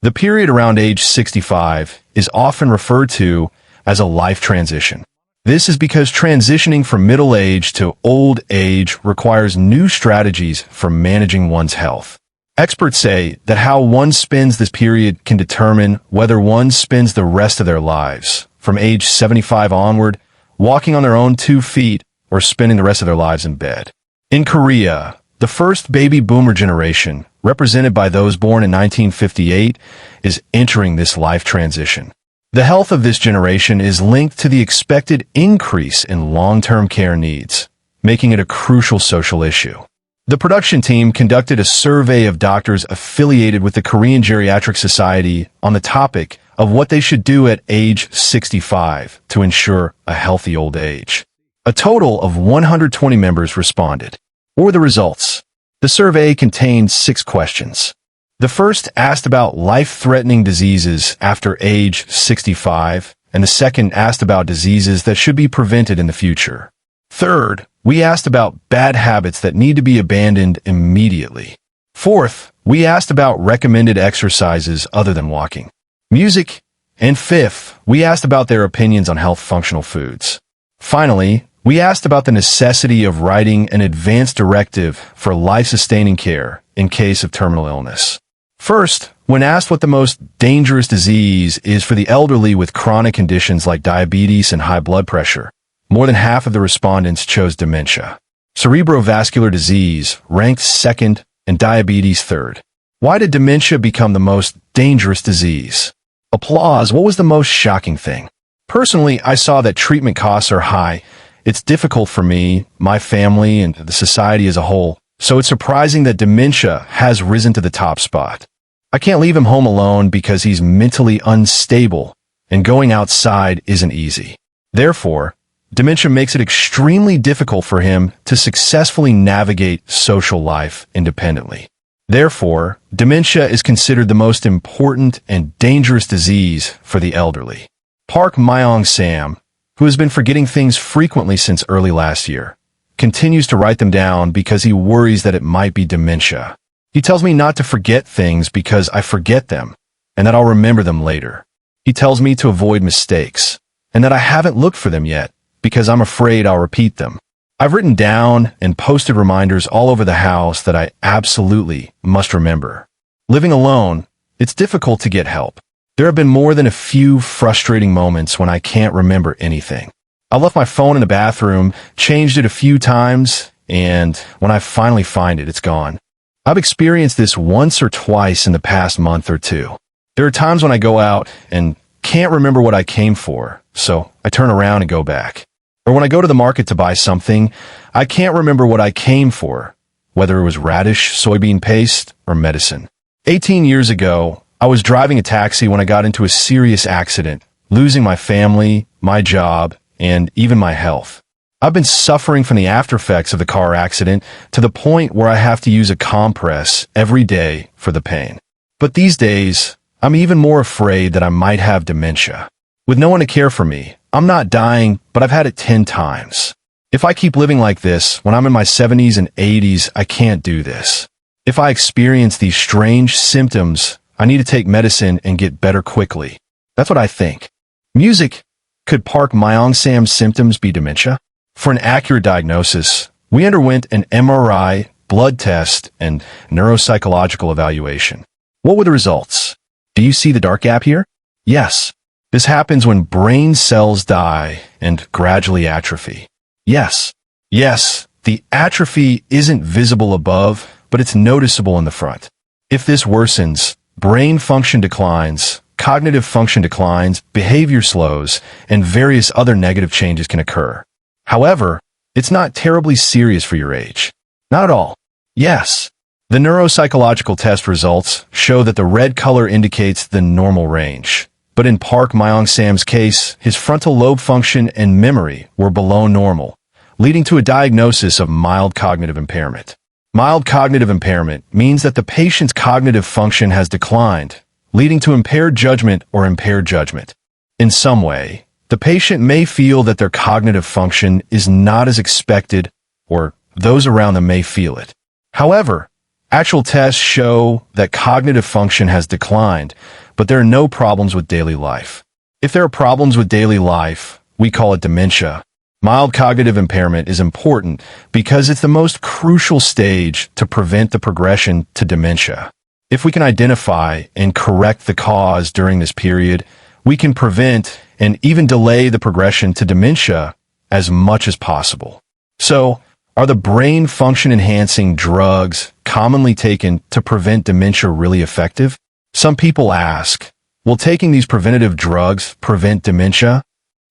The period around age 65 is often referred to as a life transition. This is because transitioning from middle age to old age requires new strategies for managing one's health. Experts say that how one spends this period can determine whether one spends the rest of their lives, from age 75 onward, walking on their own 2 feet, or spending the rest of their lives in bed. In Korea, the first baby boomer generation, represented by those born in 1958, is entering this life transition. The health of this generation is linked to the expected increase in long-term care needs, making it a crucial social issue. The production team conducted a survey of doctors affiliated with the Korean Geriatric Society on the topic of what they should do at age 65 to ensure a healthy old age. A total of 120 members responded. What were the results? The survey contained 6 questions. The first asked about life-threatening diseases after age 65, and the second asked about diseases that should be prevented in the future. Third, we asked about bad habits that need to be abandoned immediately. Fourth, we asked about recommended exercises other than walking, music, and fifth, we asked about their opinions on health functional foods. Finally, we asked about the necessity of writing an advance directive for life-sustaining care in case of terminal illness. First, when asked what the most dangerous disease is for the elderly with chronic conditions like diabetes and high blood pressure, more than half of the respondents chose dementia. Cerebrovascular disease ranked second and diabetes third. Why did dementia become the most dangerous disease? Applause. What was the most shocking thing? Personally, I saw that treatment costs are high. It's difficult for me, my family, and the society as a whole, so it's surprising that dementia has risen to the top spot. I can't leave him home alone because he's mentally unstable, and going outside isn't easy. Therefore, dementia makes it extremely difficult for him to successfully navigate social life independently. Therefore, dementia is considered the most important and dangerous disease for the elderly. Park Myong-sam, who has been forgetting things frequently since early last year, continues to write them down because he worries that it might be dementia. He tells me not to forget things because I forget them, and that I'll remember them later. He tells me to avoid mistakes, and that I haven't looked for them yet because I'm afraid I'll repeat them. I've written down and posted reminders all over the house that I absolutely must remember. Living alone, it's difficult to get help. There have been more than a few frustrating moments when I can't remember anything. I left my phone in the bathroom, changed it a few times, and when I finally find it, it's gone. I've experienced this once or twice in the past month or two. There are times when I go out and can't remember what I came for, so I turn around and go back. Or when I go to the market to buy something, I can't remember what I came for, whether it was radish, soybean paste, or medicine. 18 years ago, I was driving a taxi when I got into a serious accident, losing my family, my job, and even my health. I've been suffering from the after effects of the car accident to the point where I have to use a compress every day for the pain. But these days, I'm even more afraid that I might have dementia. With no one to care for me, I'm not dying, but I've had it 10 times. If I keep living like this, when I'm in my 70s and 80s, I can't do this. If I experience these strange symptoms, I need to take medicine and get better quickly. That's what I think. Music. Could Park Myong-sam's symptoms be dementia? For an accurate diagnosis, we underwent an MRI, blood test, and neuropsychological evaluation. What were the results? Do you see the dark gap here? Yes. This happens when brain cells die and gradually atrophy. Yes. Yes, the atrophy isn't visible above, but it's noticeable in the front. If this worsens, brain function declines, cognitive function declines, behavior slows, and various other negative changes can occur. However, it's not terribly serious for your age. Not at all. Yes. The neuropsychological test results show that the red color indicates the normal range. But in Park Myong-sam's case, his frontal lobe function and memory were below normal, leading to a diagnosis of mild cognitive impairment. Mild cognitive impairment means that the patient's cognitive function has declined, leading to impaired judgment or impaired judgment. In some way, the patient may feel that their cognitive function is not as expected, or those around them may feel it. However, Actual tests show that cognitive function has declined, but there are no problems with daily life. If there are problems with daily life, we call it dementia. Mild cognitive impairment is important because it's the most crucial stage to prevent the progression to dementia. If we can identify and correct the cause during this period, we can prevent and even delay the progression to dementia as much as possible. So, are the brain function-enhancing drugs commonly taken to prevent dementia really effective? Some people ask, will taking these preventative drugs prevent dementia?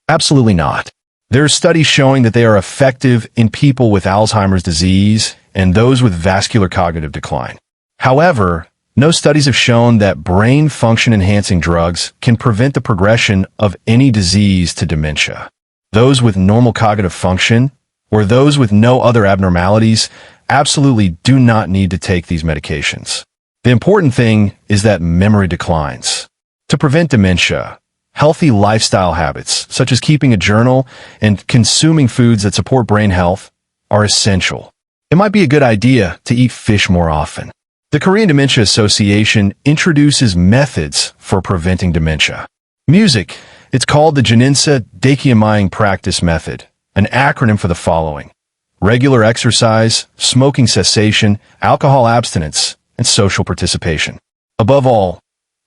Absolutely not. There are studies showing that they are effective in people with Alzheimer's disease and those with vascular cognitive decline. However, no studies have shown that brain function-enhancing drugs can prevent the progression of any disease to dementia. Those with normal cognitive function, or those with no other abnormalities, absolutely do not need to take these medications. The important thing is that memory declines. To prevent dementia, healthy lifestyle habits, such as keeping a journal and consuming foods that support brain health, are essential. It might be a good idea to eat fish more often. The Korean Dementia Association introduces methods for preventing dementia. Music. It's called the Janinsa Dakiamying Practice Method, an acronym for the following: regular exercise, smoking cessation, alcohol abstinence, and social participation. Above all,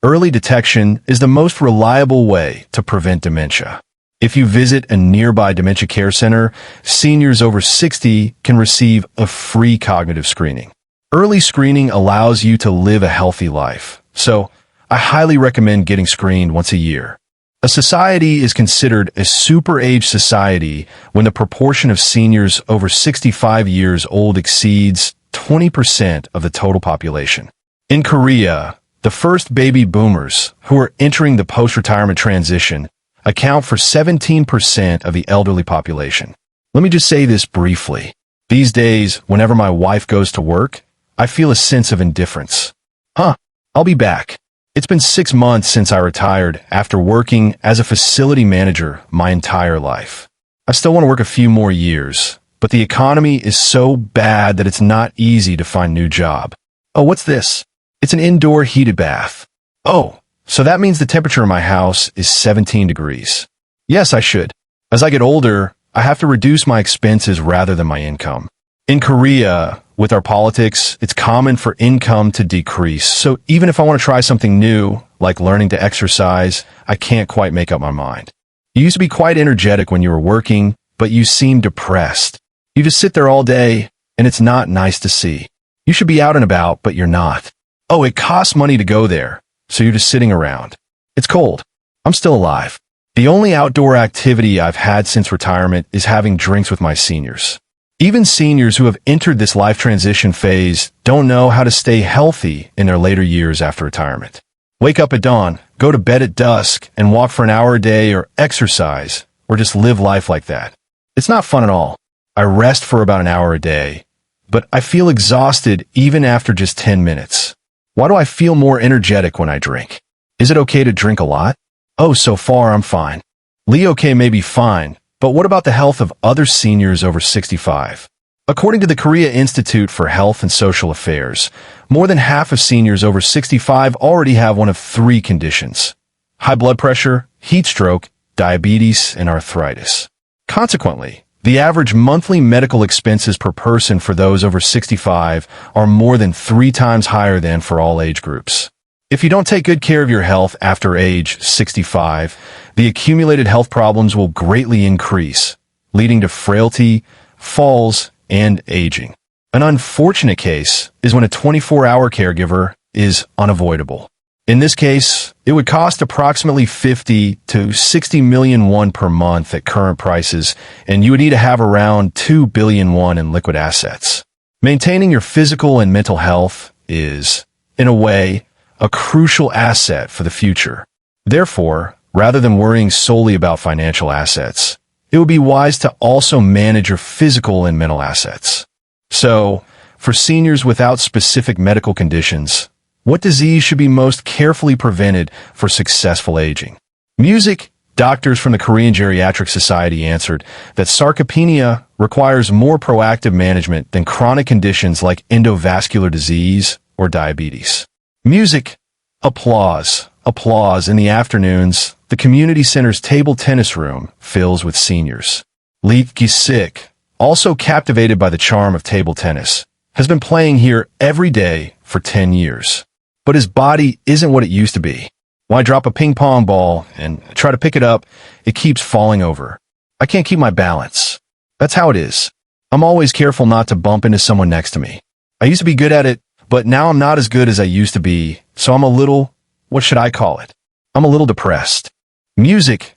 early detection is the most reliable way to prevent dementia. If you visit a nearby dementia care center, seniors over 60 can receive a free cognitive screening. Early screening allows you to live a healthy life, so I highly recommend getting screened once a year. A society is considered a super-age society when the proportion of seniors over 65 years old exceeds 20% of the total population. In Korea, the first baby boomers, who are entering the post-retirement transition, account for 17% of the elderly population. Let me just say this briefly. These days, whenever my wife goes to work, I feel a sense of indifference. I'll be back. It's been 6 months since I retired after working as a facility manager my entire life. I still want to work a few more years, but the economy is so bad that it's not easy to find a new job. Oh, what's this? It's an indoor heated bath. Oh, so that means the temperature in my house is 17 degrees. Yes, I should. As I get older, I have to reduce my expenses rather than my income. In Korea, with our politics, it's common for income to decrease. So even if I want to try something new, like learning to exercise, I can't quite make up my mind. You used to be quite energetic when you were working, but you seem depressed. You just sit there all day, and it's not nice to see. You should be out and about, but you're not. Oh, it costs money to go there, so you're just sitting around. It's cold. I'm still alive. The only outdoor activity I've had since retirement is having drinks with my seniors. Even seniors who have entered this life transition phase don't know how to stay healthy in their later years after retirement. Wake up at dawn, go to bed at dusk, and walk for an hour a day or exercise, or just live life like that. It's not fun at all. I rest for about an hour a day, but I feel exhausted even after just 10 minutes. Why do I feel more energetic when I drink? Is it okay to drink a lot? Oh, so far I'm fine. Lee-okay may be fine, but what about the health of other seniors over 65? According to the Korea Institute for Health and Social Affairs, more than half of seniors over 65 already have one of 3 conditions: high blood pressure, heat stroke, diabetes, and arthritis. Consequently, the average monthly medical expenses per person for those over 65 are more than 3 times higher than for all age groups. If you don't take good care of your health after age 65, the accumulated health problems will greatly increase, leading to frailty, falls, and aging. An unfortunate case is when a 24-hour caregiver is unavoidable. In this case, it would cost approximately 50 to 60 million won per month at current prices, and you would need to have around 2 billion won in liquid assets. Maintaining your physical and mental health is, in a way, a crucial asset for the future. Therefore, rather than worrying solely about financial assets, it would be wise to also manage your physical and mental assets. So, for seniors without specific medical conditions, what disease should be most carefully prevented for successful aging? Music doctors from the Korean Geriatric Society answered that sarcopenia requires more proactive management than chronic conditions like endovascular disease or diabetes. Music, applause, applause. In the afternoons, the community center's table tennis room fills with seniors. Lee Ki-sik, also captivated by the charm of table tennis, has been playing here every day for 10 years. But his body isn't what it used to be. When I drop a ping pong ball and try to pick it up, it keeps falling over. I can't keep my balance. That's how it is. I'm always careful not to bump into someone next to me. I used to be good at it, but now I'm not as good as I used to be, so I'm a little, what should I call it? I'm a little depressed. Music.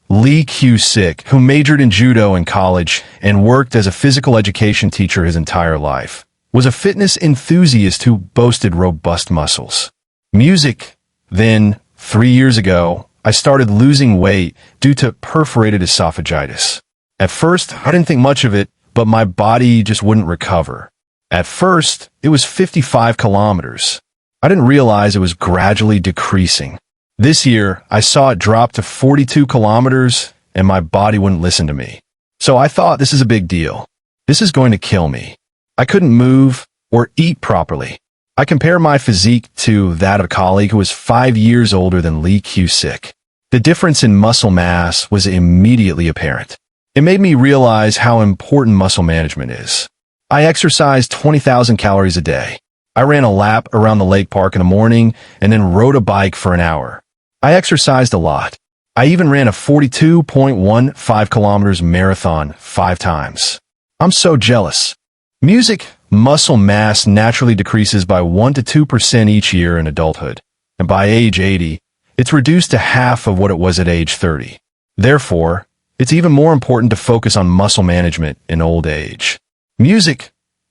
Lee Ki-sik, who majored in judo in college and worked as a physical education teacher his entire life, was a fitness enthusiast who boasted robust muscles. Music. Then, 3 years ago, I started losing weight due to perforated esophagitis. At first, I didn't think much of it, but my body just wouldn't recover. At first, it was 55 kilometers. I didn't realize it was gradually decreasing. This year, I saw it drop to 42 kilometers, and my body wouldn't listen to me. So I thought, this is a big deal. This is going to kill me. I couldn't move or eat properly. I compare my physique to that of a colleague who was 5 years older than Lee Ki-sik. The difference in muscle mass was immediately apparent. It made me realize how important muscle management is. I exercised 20,000 calories a day. I ran a lap around the lake park in the morning and then rode a bike for an hour. I exercised a lot. I even ran a 42.15 kilometers marathon 5 times. I'm so jealous. Music, muscle mass naturally decreases by 1 to 2% each year in adulthood, and by age 80, it's reduced to half of what it was at age 30. Therefore, it's even more important to focus on muscle management in old age. Music.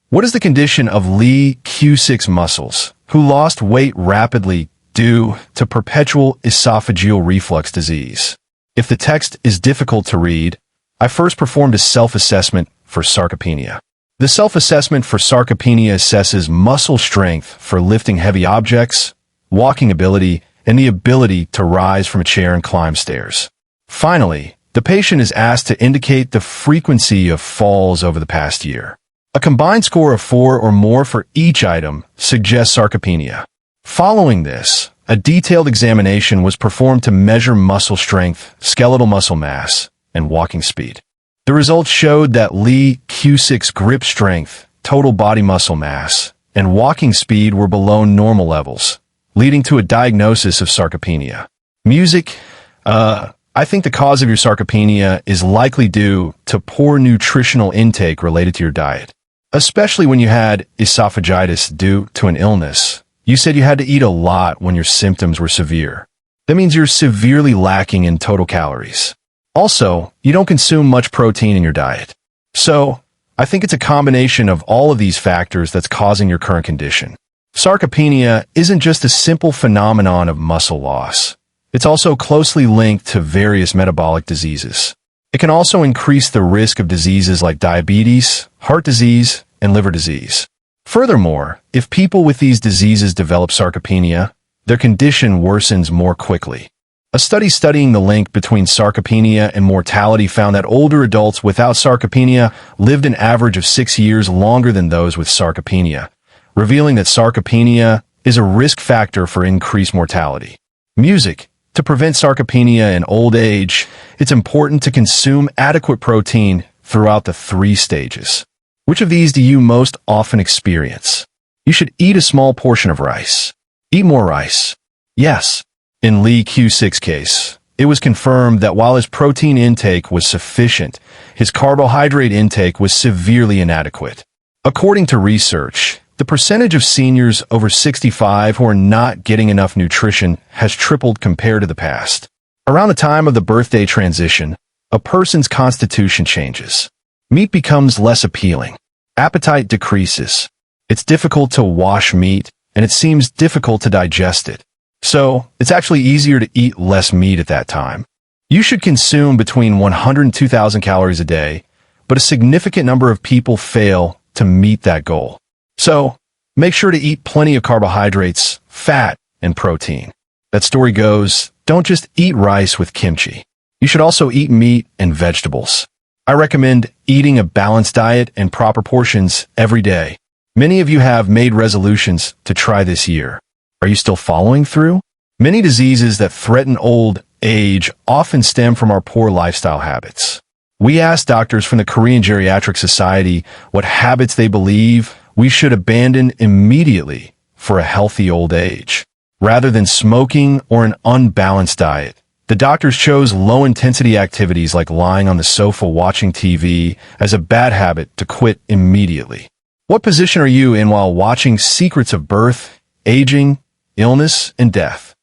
What is the condition of Lee Ki-sik's muscles, who lost weight rapidly due to perpetual esophageal reflux disease? If the text is difficult to read, I first performed a self-assessment for sarcopenia. The self-assessment for sarcopenia assesses muscle strength for lifting heavy objects, walking ability, and the ability to rise from a chair and climb stairs. Finally, the patient is asked to indicate the frequency of falls over the past year. A combined score of 4 or more for each item suggests sarcopenia. Following this, a detailed examination was performed to measure muscle strength, skeletal muscle mass, and walking speed. The results showed that Lee Ki-sik's grip strength, total body muscle mass, and walking speed were below normal levels, leading to a diagnosis of sarcopenia. Music. I think the cause of your sarcopenia is likely due to poor nutritional intake related to your diet, especially when you had esophagitis due to an illness. You said you had to eat a lot when your symptoms were severe. That means you're severely lacking in total calories. Also, you don't consume much protein in your diet. So, I think it's a combination of all of these factors that's causing your current condition. Sarcopenia isn't just a simple phenomenon of muscle loss. It's also closely linked to various metabolic diseases. It can also increase the risk of diseases like diabetes, heart disease, and liver disease. Furthermore, if people with these diseases develop sarcopenia, their condition worsens more quickly. A study studying the link between sarcopenia and mortality found that older adults without sarcopenia lived an average of 6 years longer than those with sarcopenia, revealing that sarcopenia is a risk factor for increased mortality. Music. To prevent sarcopenia in old age, it's important to consume adequate protein throughout the 3 stages. Which of these do you most often experience? You should eat a small portion of rice. Eat more rice. Yes. In Lee Ki-sik's case, it was confirmed that while his protein intake was sufficient, his carbohydrate intake was severely inadequate. According to research, the percentage of seniors over 65 who are not getting enough nutrition has tripled compared to the past. Around the time of the birthday transition, a person's constitution changes. Meat becomes less appealing. Appetite decreases. It's difficult to wash meat, and it seems difficult to digest it. So, it's actually easier to eat less meat at that time. You should consume between 100 and 2,000 calories a day, but a significant number of people fail to meet that goal. So, make sure to eat plenty of carbohydrates, fat, and protein. That story goes, don't just eat rice with kimchi. You should also eat meat and vegetables. I recommend eating a balanced diet and proper portions every day. Many of you have made resolutions to try this year. Are you still following through? Many diseases that threaten old age often stem from our poor lifestyle habits. We asked doctors from the Korean Geriatric Society what habits they believe we should abandon immediately for a healthy old age. Rather than smoking or an unbalanced diet, the doctors chose low-intensity activities like lying on the sofa watching TV as a bad habit to quit immediately. What position are you in while watching Secrets of Birth, Aging, Illness, and Death?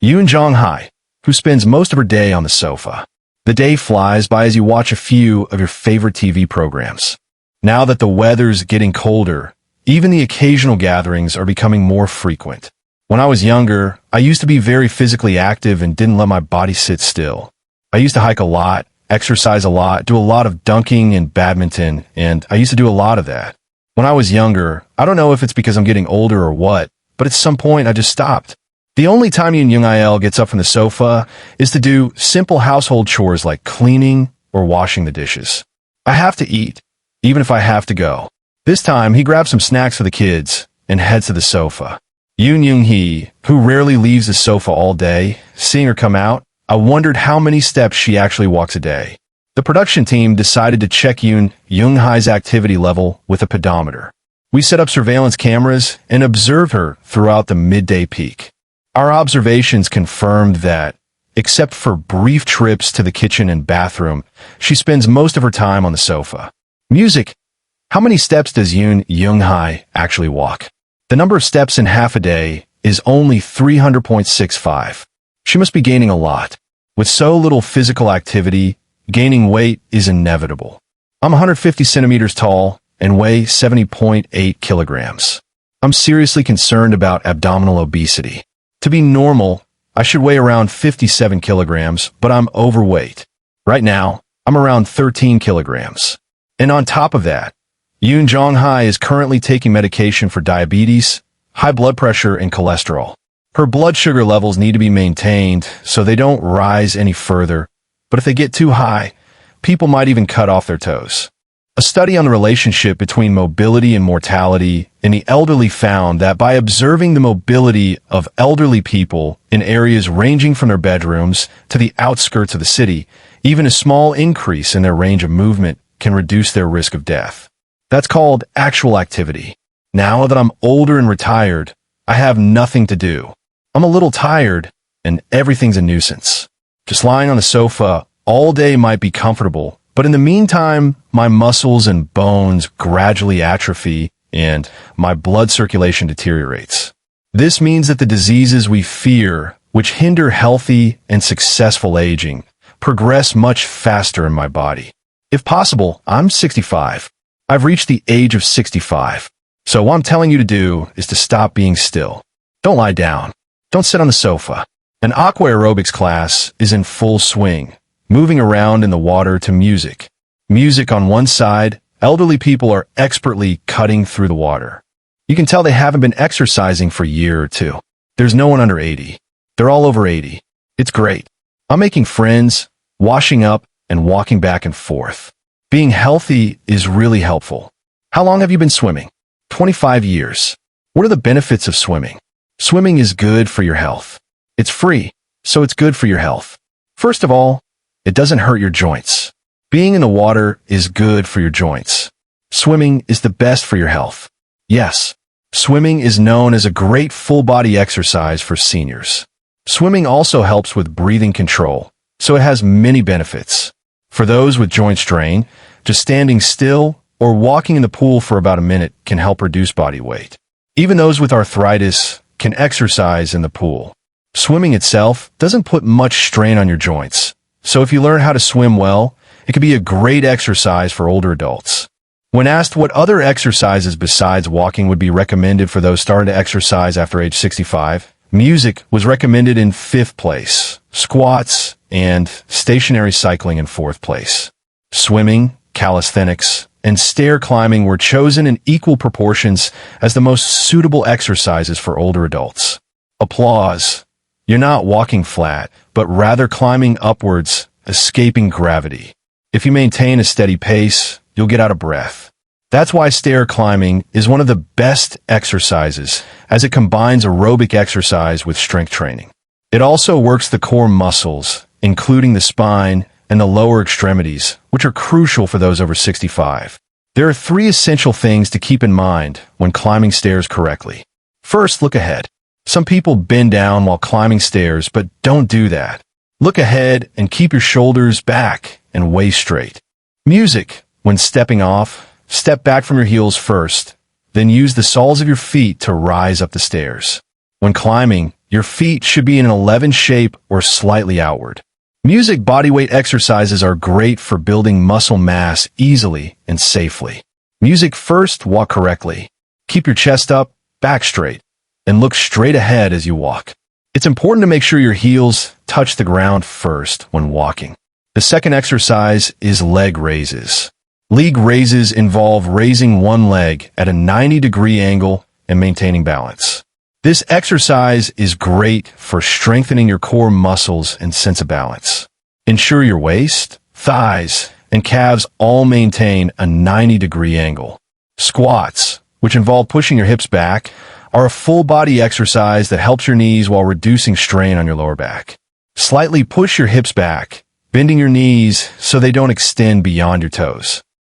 Yoon Jong-hai, who spends most of her day on the sofa. The day flies by as you watch a few of your favorite TV programs. Now that the weather's getting colder, even the occasional gatherings are becoming more frequent. When I was younger, I used to be very physically active and didn't let my body sit still. I used to hike a lot, exercise a lot, do a lot of dunking and badminton, and I used to do a lot of that. When I was younger, I don't know if it's because I'm getting older or what, but at some point I just stopped. The only time Yoon Jung-il gets up from the sofa is to do simple household chores like cleaning or washing the dishes. I have to eat, even if I have to go. This time, he grabs some snacks for the kids and heads to the sofa. Yoon Jung-hee, who rarely leaves the sofa all day, seeing her come out, I wondered how many steps she actually walks a day. The production team decided to check Yoon Jung-hee's activity level with a pedometer. We set up surveillance cameras and observed her throughout the midday peak. Our observations confirmed that, except for brief trips to the kitchen and bathroom, she spends most of her time on the sofa. Music. How many steps does Yoon Jung-hee actually walk? The number of steps in half a day is only 300.65. She must be gaining a lot. With so little physical activity, gaining weight is inevitable. I'm 150 centimeters tall and weigh 70.8 kilograms. I'm seriously concerned about abdominal obesity. To be normal, I should weigh around 57 kilograms, but I'm overweight. Right now, I'm around 13 kilograms. And on top of that, Yoon Jong-hee is currently taking medication for diabetes, high blood pressure, and cholesterol. Her blood sugar levels need to be maintained so they don't rise any further, but if they get too high, people might even cut off their toes. A study on the relationship between mobility and mortality in the elderly found that by observing the mobility of elderly people in areas ranging from their bedrooms to the outskirts of the city, even a small increase in their range of movement can reduce their risk of death. That's called actual activity. Now that I'm older and retired, I have nothing to do. I'm a little tired, and everything's a nuisance. Just lying on the sofa all day might be comfortable, but in the meantime, my muscles and bones gradually atrophy and my blood circulation deteriorates. This means that the diseases we fear, which hinder healthy and successful aging, progress much faster in my body. If possible, I'm 65. I've reached the age of 65. So what I'm telling you to do is to stop being still. Don't lie down. Don't sit on the sofa. An aqua aerobics class is in full swing, moving around in the water to music. Music on one side, elderly people are expertly cutting through the water. You can tell they haven't been exercising for a year or two. There's no one under 80. They're all over 80. It's great. I'm making friends, washing up, and walking back and forth. Being healthy is really helpful. How long have you been swimming? 25 years. What are the benefits of swimming? Swimming is good for your health. It's free, so it's good for your health. First of all, it doesn't hurt your joints. Being in the water is good for your joints. Swimming is the best for your health. Yes, swimming is known as a great full-body exercise for seniors. Swimming also helps with breathing control, so it has many benefits. For those with joint strain, just standing still or walking in the pool for about a minute can help reduce body weight. Even those with arthritis can exercise in the pool. Swimming itself doesn't put much strain on your joints, so if you learn how to swim well, it can be a great exercise for older adults. When asked what other exercises besides walking would be recommended for those starting to exercise after age 65, music was recommended in 5th place, squats and stationary cycling in 4th place. Swimming, calisthenics, and stair climbing were chosen in equal proportions as the most suitable exercises for older adults. Applause. You're not walking flat, but rather climbing upwards escaping gravity. If you maintain a steady pace, you'll get out of breath. That's why stair climbing is one of the best exercises, as it combines aerobic exercise with strength training. It also works the core muscles, including the spine and the lower extremities, which are crucial for those over 65. There are 3 essential things to keep in mind when climbing stairs correctly. First, look ahead. Some people bend down while climbing stairs, but don't do that. Look ahead and keep your shoulders back and waist straight. Music. When stepping off, step back from your heels first, then use the soles of your feet to rise up the stairs. When climbing, your feet should be in an 11 shape or slightly outward. Music bodyweight exercises are great for building muscle mass easily and safely. Music first, walk correctly. Keep your chest up, back straight, and look straight ahead as you walk. It's important to make sure your heels touch the ground first when walking. The second exercise is leg raises. Leg raises involve raising one leg at a 90-degree angle and maintaining balance. This exercise is great for strengthening your core muscles and sense of balance. Ensure your waist, thighs, and calves all maintain a 90-degree angle. Squats, which involve pushing your hips back, are a full-body exercise that helps your knees while reducing strain on your lower back. Slightly push your hips back, bending your knees so they don't extend beyond your toes.